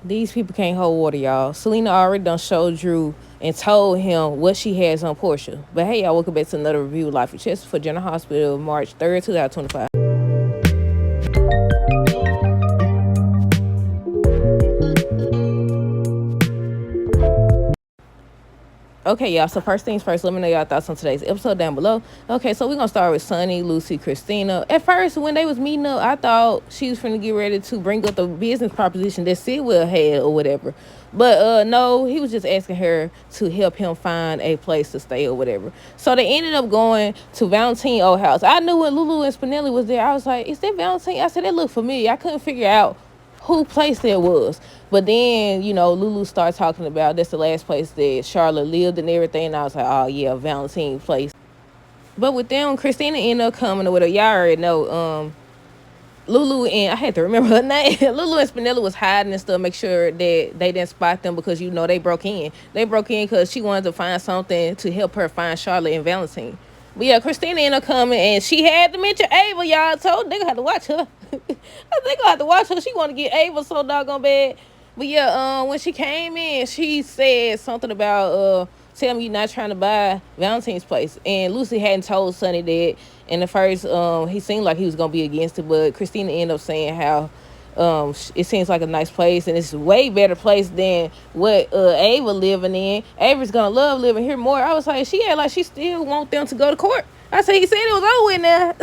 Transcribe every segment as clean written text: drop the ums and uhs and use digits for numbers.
These people can't hold water, y'all. Selena already done showed Drew and told him what she has on Portia. But hey, y'all, welcome back to another review of Life of Chess for General Hospital, March 3rd, 2025. Okay, y'all, so first things first, let me know y'all thoughts on today's episode down below. Okay, so we're going to start with Sunny, Lucy, Christina. At first, when they was meeting up, I thought she was finna get ready to bring up the business proposition that Sidwell had or whatever. But no, he was just asking her to help him find a place to stay or whatever. So they ended up going to Valentine old house. I knew when Lulu and Spinelli was there, I was like, is that Valentine? I said, that looked familiar. I couldn't figure out who place that was. But then, Lulu started talking about that's the last place that Charlotte lived and everything. And I was like, oh, yeah, Valentine place. But with them, Christina ended up coming or whatever. Y'all already know. Lulu and I had to remember her name. Lulu and Spinelli was hiding and stuff, make sure that they didn't spot them because they broke in. They broke in because she wanted to find something to help her find Charlotte and Valentine. But yeah, Christina ended up coming and she had to mention Ava, y'all. Told they gonna have to watch her. I think gonna have to watch her. She want to get Ava so doggone bad. But yeah, when she came in, she said something about tell me you're not trying to buy Valentine's place. And Lucy hadn't told Sonny that. And at first, he seemed like he was gonna be against it, but Christina ended up saying how it seems like a nice place and it's a way better place than what Ava living in. Ava's gonna love living here more. I was like, she had like she still want them to go to court. I said, he said it was over with now.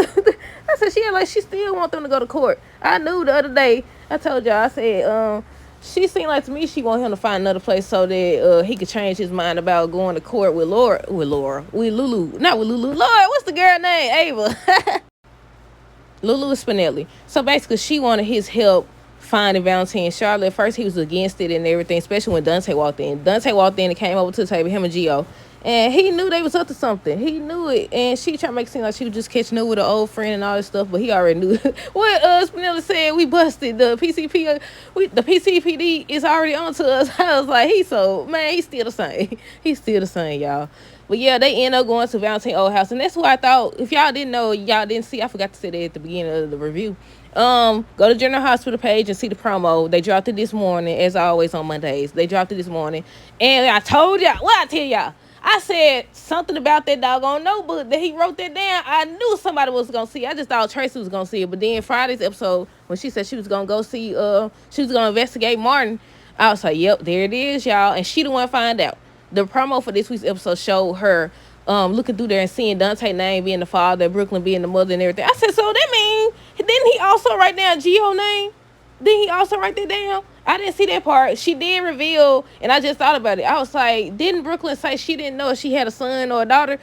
I said, she had like she still want them to go to court. I knew the other day, I told y'all, I said, she seemed like to me she want him to find another place so that he could change his mind about going to court with Lulu. Not with Lulu. Lord, what's the girl name? Ava. Lulu Spinelli. So basically, she wanted his help finding Valentine and Charlotte. At first, he was against it and everything, especially when Dante walked in. Dante walked in and came over to the table, him and Gio. And he knew they was up to something. He knew it. And she tried to make it seem like she was just catching up with an old friend and all this stuff, but he already knew. What Spinelli said, we busted. The PCPD is already on to us. I was like, he's still the same. He's still the same, y'all. But yeah, they end up going to Valentine old house. And that's why I thought, if y'all didn't know, y'all didn't see, I forgot to say that at the beginning of the review. Go to General Hospital page and see the promo. They dropped it this morning, as always on Mondays. They dropped it this morning. And I told y'all, I tell y'all? I said something about that doggone notebook that he wrote that down. I knew somebody was going to see it. I just thought Tracy was going to see it. But then Friday's episode, when she said she was going to go see, she was going to investigate Martin, I was like, yep, there it is, y'all. And she the one find out. The promo for this week's episode showed her looking through there and seeing Dante's name being the father, Brooklyn being the mother and everything. I said, so that means, didn't he also write down Gio's name? Didn't he also write that down? I didn't see that part. She did reveal, and I just thought about it. I was like, didn't Brooklyn say she didn't know if she had a son or a daughter?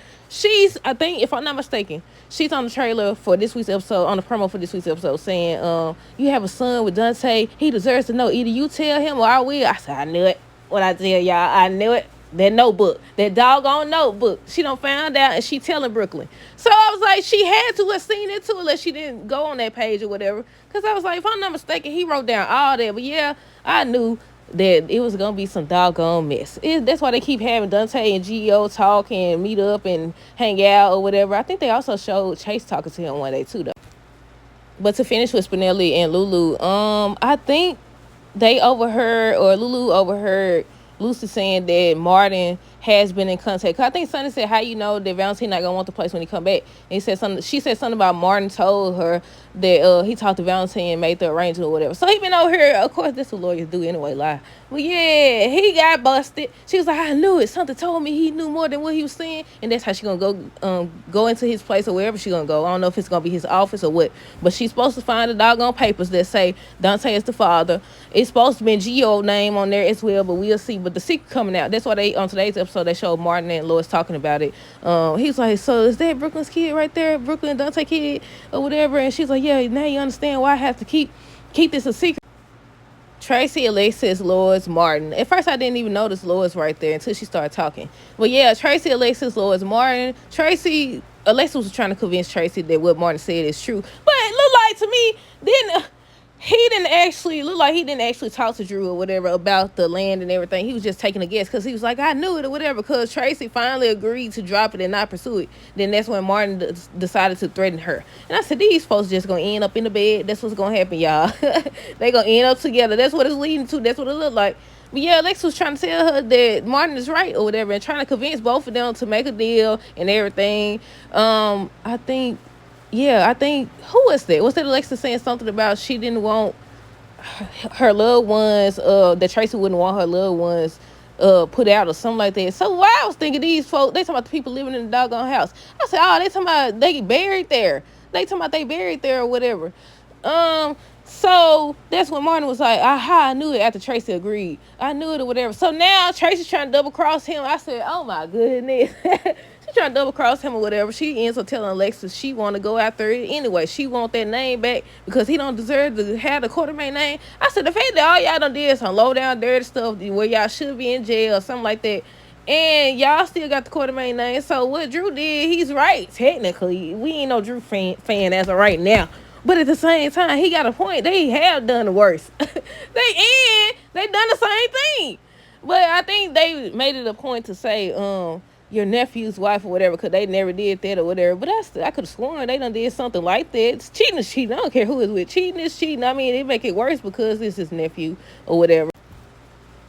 I think, if I'm not mistaken, she's on the trailer for this week's episode, on the promo for this week's episode, saying, you have a son with Dante. He deserves to know. Either you tell him or I will. I said, I knew it. What I tell y'all, I knew it. That notebook, that doggone notebook. She done found out and she telling Brooklyn. So I was like, she had to have seen it too, unless she didn't go on that page or whatever. Because I was like, if I'm not mistaken, he wrote down all that. But yeah, I knew that it was going to be some doggone mess. That's why they keep having Dante and Gio talk and meet up and hang out or whatever. I think they also showed Chase talking to him one day too, though. But to finish with Spinelli and Lulu, I think Lulu overheard Lucy saying that Martin has been in contact. Cause I think Sonny said, how you know that Valentine not gonna want the place when he come back? And he said something. She said something about Martin told her that he talked to Valentine and made the arrangement or whatever. So he been over here. Of course, that's what lawyers do anyway, lie. But yeah, he got busted. She was like, I knew it. Something told me he knew more than what he was saying. And that's how she gonna go into his place or wherever she gonna go. I don't know if it's gonna be his office or what. But she's supposed to find the doggone papers that say Dante is the father. It's supposed to be Gio's name on there as well, but we'll see. But the secret coming out. That's why on today's episode they showed Martin and Lois talking about it. He's like, so is that Brooklyn's kid right there? Brooklyn Dante kid or whatever? And she's like, yeah, now you understand why I have to keep this a secret. Tracy, Alexis, Lois, Martin. At first, I didn't even notice Lois right there until she started talking. But yeah, Tracy, Alexis, Lois, Martin. Alexis was trying to convince Tracy that what Martin said is true. But it looked like to me, then he didn't actually look like he didn't actually talk to Drew or whatever about the land and everything. He was just taking a guess because he was like, I knew it or whatever. Because Tracy finally agreed to drop it and not pursue it. Then that's when Martin decided to threaten her. And I said, these folks just gonna end up in the bed. That's what's gonna happen, y'all. They gonna end up together. That's what it's leading to. That's what it looked like. But yeah, Lex was trying to tell her that Martin is right or whatever, and trying to convince both of them to make a deal and everything. I think, yeah, I think, who was that? Was that Alexa saying something about she didn't want her loved ones, that Tracy wouldn't want her loved ones put out or something like that. So why I was thinking these folks, they talking about the people living in the doggone house. I said, oh, they talking about they buried there. They talking about they buried there or whatever. So that's when Martin was like, aha, I knew it after Tracy agreed. I knew it or whatever. So now Tracy's trying to double cross him. I said, oh my goodness. She's trying to double cross him or whatever. She ends up telling Alexis she want to go after it anyway. She want that name back because he don't deserve to have the Quartermain name. I said, the fact that all y'all done did some low down dirty stuff where y'all should be in jail or something like that, and y'all still got the Quartermain name. So what Drew did, he's right. Technically, we ain't no Drew fan as of right now. But at the same time, he got a point. They have done the worst. They done the same thing. But I think they made it a point to say, your nephew's wife or whatever, because they never did that or whatever. But I could have sworn they done did something like that. It's cheating is cheating. I don't care who is with. Cheating is cheating. I mean, it make it worse because it's his nephew or whatever.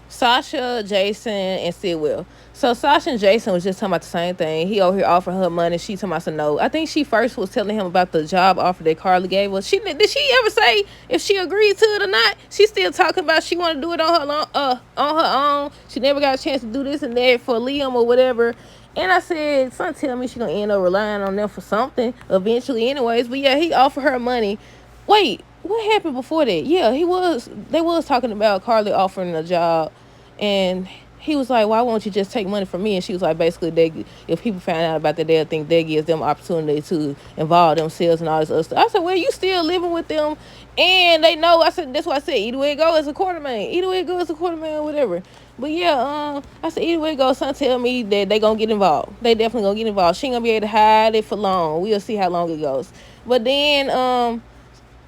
Sasha, Jason, and Sidwell. So Sasha and Jason was just talking about the same thing. He over here offering her money. She talking about some no. I think she first was telling him about the job offer that Carly gave us. Did she ever say if she agreed to it or not? She still talking about she want to do it on her own. She never got a chance to do this and that for Liam or whatever. And I said, son, tell me she gonna end up relying on them for something eventually anyways. But yeah, he offered her money. Wait, what happened before that? Yeah, they was talking about Carly offering a job. And he was like, why won't you just take money from me? And she was like, basically, if people find out about that, they'll think that gives them opportunity to involve themselves and all this other stuff. I said, well, you still living with them, and they know. I said, that's why I said, either way it go, it's a Quartermain. Either way it go, it's a Quartermain or whatever. But yeah, I said, either way it goes, son tell me that they gonna get involved. They definitely gonna get involved. She ain't gonna be able to hide it for long. We'll see how long it goes. But then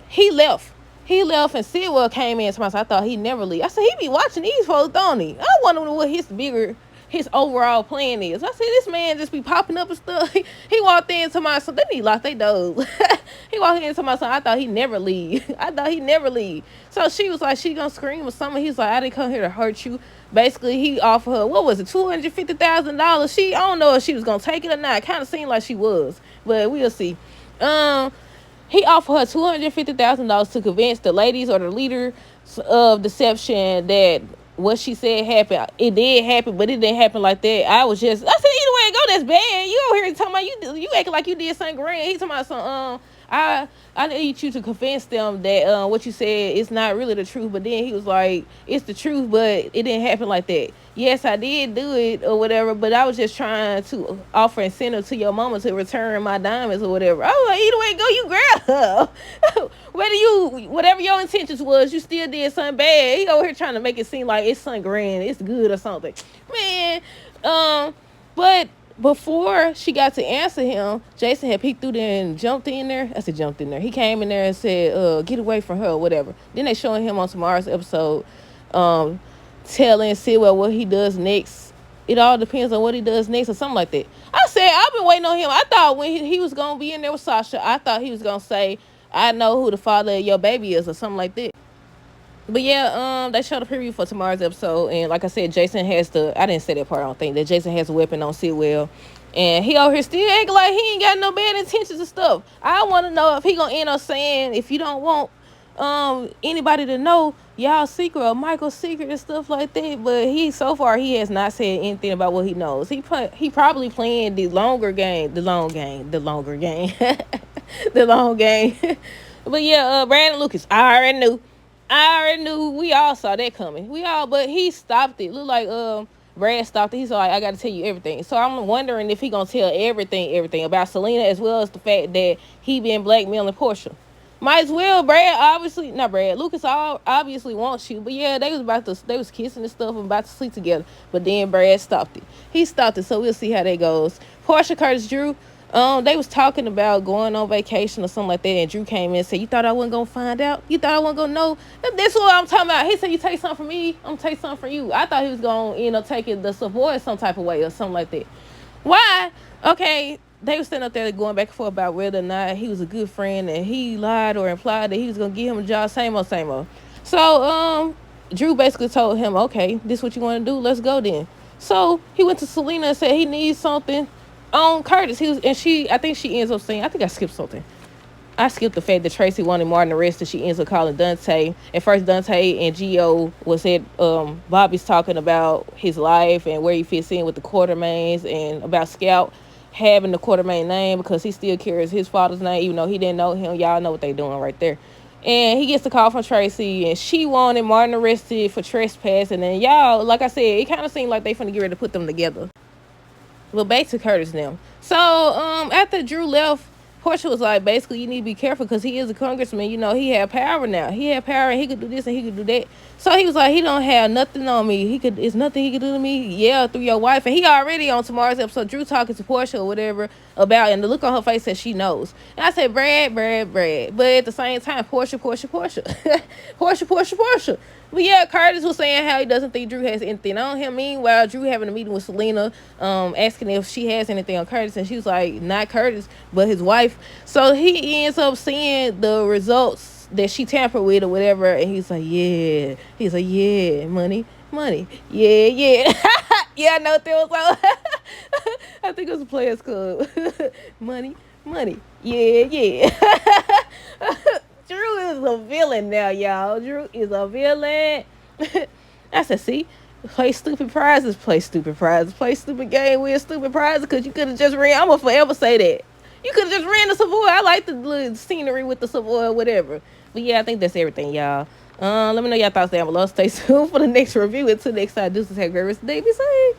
he left. He left and Sidwell came in. So I thought he'd never leave. I said, he be watching these folks, don't he? I wonder what his overall plan is. I said, this man just be popping up and stuff. He walked in to my son. They need lock their doors. He walked in to my son. I thought he'd never leave. So she was like, she gonna scream or something. He was like, I didn't come here to hurt you. Basically, he offered her, what was it, $250,000? I don't know if she was gonna take it or not. It kind of seemed like she was, but we'll see. He offered her $250,000 to convince the ladies or the leader of deception that what she said happened. It did happen, but it didn't happen like that. I said, either way it go, that's bad. You over here talking about you acting like you did something grand. He talking about some, I need you to convince them that what you said is not really the truth. But then he was like, it's the truth, but it didn't happen like that. Yes, I did do it or whatever, but I was just trying to offer incentive to your mama to return my diamonds or whatever. I was like, either way it go, you grab her. Whatever your intentions was, you still did something bad. He over here trying to make it seem like it's something grand, it's good or something. Man, but before she got to answer him, Jason had peeked through there and jumped in there. I said jumped in there. He came in there and said, get away from her or whatever. Then they showing him on tomorrow's episode, telling Sidwell what he does next. It all depends on what he does next or something like that. I said, I've been waiting on him. I thought when he was going to be in there with Sasha, I thought he was going to say, I know who the father of your baby is or something like that. But yeah, they showed a preview for tomorrow's episode. And like I said, Jason has I didn't say that part, I don't think, that Jason has a weapon on Sidwell. And he over here still acting like he ain't got no bad intentions and stuff. I want to know if he going to end up saying, if you don't want anybody to know y'all secret or Michael's secret and stuff like that. But so far he has not said anything about what he knows. He probably playing the long game. The long game. But yeah, Brandon Lucas, I already knew. We all saw that coming. But he stopped it. Look like Brad stopped it. He's like, I got to tell you everything. So I'm wondering if he gonna tell everything about Selena, as well as the fact that he been blackmailing Portia. Might as well. Lucas obviously wants you. But yeah, they was kissing and stuff and about to sleep together. But then Brad stopped it. He stopped it, so we'll see how that goes. Portia, Curtis, Drew, They was talking about going on vacation or something like that, and Drew came in and said, "You thought I wasn't gonna find out? You thought I wasn't gonna know?" That's what I'm talking about. He said, "You take something from me, I'm gonna take something from you." I thought he was gonna, taking the support some type of way or something like that. Why? Okay, they were sitting up there going back and forth about whether or not he was a good friend, and he lied or implied that he was gonna give him a job. Same old, same old. So Drew basically told him, "Okay, this is what you want to do. Let's go then." So he went to Selena and said he needs something on Curtis. I think she ends up saying, I think I skipped something. I skipped the fact that Tracy wanted Martin arrested. She ends up calling Dante. At first, Dante and Gio was at Bobby's talking about his life and where he fits in with the Quartermains, and about Scout having the Quartermain name because he still carries his father's name, even though he didn't know him. Y'all know what they doing right there. And he gets the call from Tracy, and she wanted Martin arrested for trespassing. And y'all, like I said, it kind of seemed like they finna get ready to put them together. Well, back to Curtis now. So after Drew left, Portia was like, basically, you need to be careful because he is a congressman. He had power now. He had power, and he could do this and he could do that. So he was like, he don't have nothing on me. It's nothing he could do to me. Yeah, through your wife. And he already on tomorrow's episode, Drew talking to Portia or whatever about, and the look on her face says she knows. And I said, Brad. But at the same time, Portia. Portia. But yeah, Curtis was saying how he doesn't think Drew has anything on him. Meanwhile, Drew having a meeting with Selena, asking if she has anything on Curtis, and she was like, not Curtis, but his wife. So he ends up seeing the results that she tampered with or whatever, and he's like, yeah. He's like, yeah, money, yeah. Yeah, I know what that was. I think it was a Players Club. money, yeah. Drew is a villain now, y'all. Drew is a villain. I said, see, play stupid prizes, play stupid game, win stupid prizes, because you could have just ran. I'm going to forever say that. You could have just ran the Savoy. I like the little scenery with the Savoy or whatever. But yeah, I think that's everything, y'all. Let me know y'all thoughts down below. Stay tuned for the next review. Until next time, deuces, have a great rest of the day. Be safe.